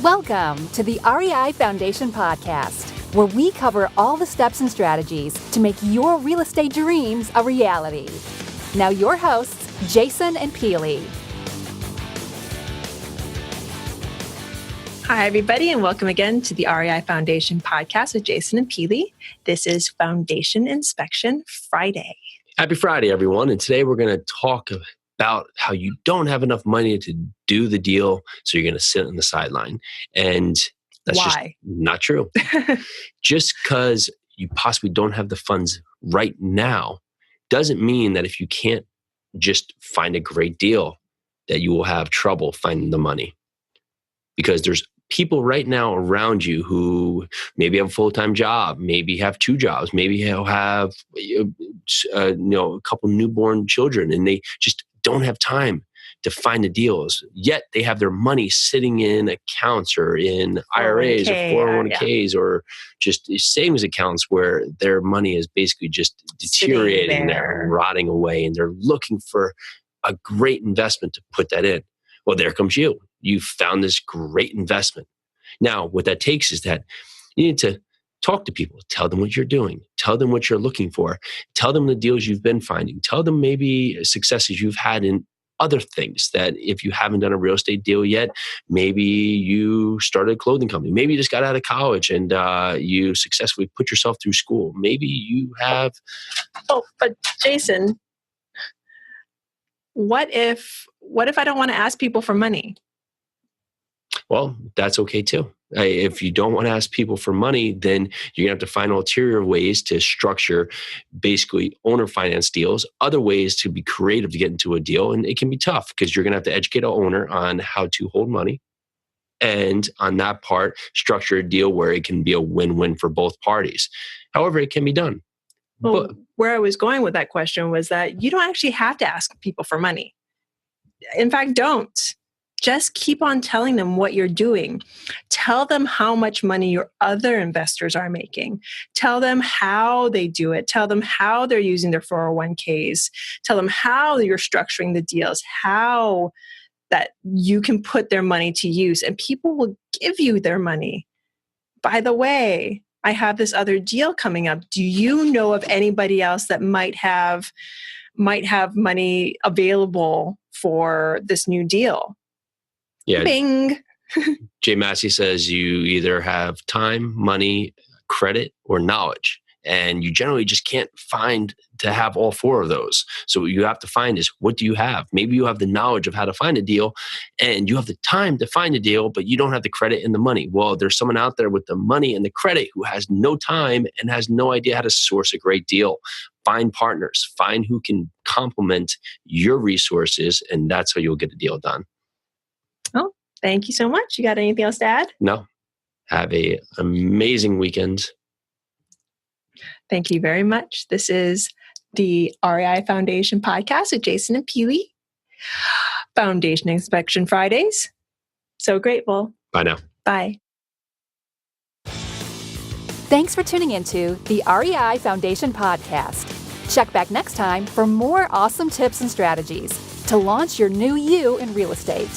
Welcome to the REI Foundation Podcast, where we cover all the steps and strategies to make your real estate dreams a reality. Now your hosts, Jason and Peely. Hi, everybody, and welcome again to the REI Foundation Podcast with Jason and Peely. This is Foundation Inspection Friday. Happy Friday, everyone. And today we're going to talk about how you don't have enough money to do the deal, so you're going to sit on the sideline. And that's just not true. Just because you possibly don't have the funds right now doesn't mean that if you can't just find a great deal, that you will have trouble finding the money. Because there's people right now around you who maybe have a full-time job, maybe have two jobs, maybe he'll have a couple newborn children, and they just don't have time to find the deals. Yet they have their money sitting in accounts or in IRAs or 401ks or just savings accounts where their money is basically just deteriorating there, rotting away, and they're looking for a great investment to put that in. Well, there comes you. You found this great investment. Now, what that takes is that you need to talk to people, tell them what you're doing, tell them what you're looking for, tell them the deals you've been finding, tell them maybe successes you've had in other things. That if you haven't done a real estate deal yet, maybe you started a clothing company, maybe you just got out of college and you successfully put yourself through school. Maybe you have... Oh, but Jason, what if I don't want to ask people for money? Well, that's okay too. If you don't want to ask people for money, then you're going to have to find ulterior ways to structure basically owner finance deals, other ways to be creative to get into a deal. And it can be tough because you're going to have to educate an owner on how to hold money. And on that part, structure a deal where it can be a win-win for both parties. However, it can be done. Well, where I was going with that question was that you don't actually have to ask people for money. In fact, don't. Just keep on telling them what you're doing. Tell them how much money your other investors are making. Tell them how they do it. Tell them how they're using their 401ks. Tell them how you're structuring the deals, how that you can put their money to use, and people will give you their money. By the way, I have this other deal coming up. Do you know of anybody else that might have money available for this new deal? Yeah. Bing. Jay Massey says you either have time, money, credit, or knowledge. And you generally just can't find to have all four of those. So what you have to find is, what do you have? Maybe you have the knowledge of how to find a deal and you have the time to find a deal, but you don't have the credit and the money. Well, there's someone out there with the money and the credit who has no time and has no idea how to source a great deal. Find partners, find who can complement your resources, and that's how you'll get a deal done. Oh, thank you so much. You got anything else to add? No. Have an amazing weekend. Thank you very much. This is the REI Foundation Podcast with Jason and Peely. Foundation Inspection Fridays. So grateful. Bye now. Bye. Thanks for tuning into the REI Foundation Podcast. Check back next time for more awesome tips and strategies to launch your new you in real estate.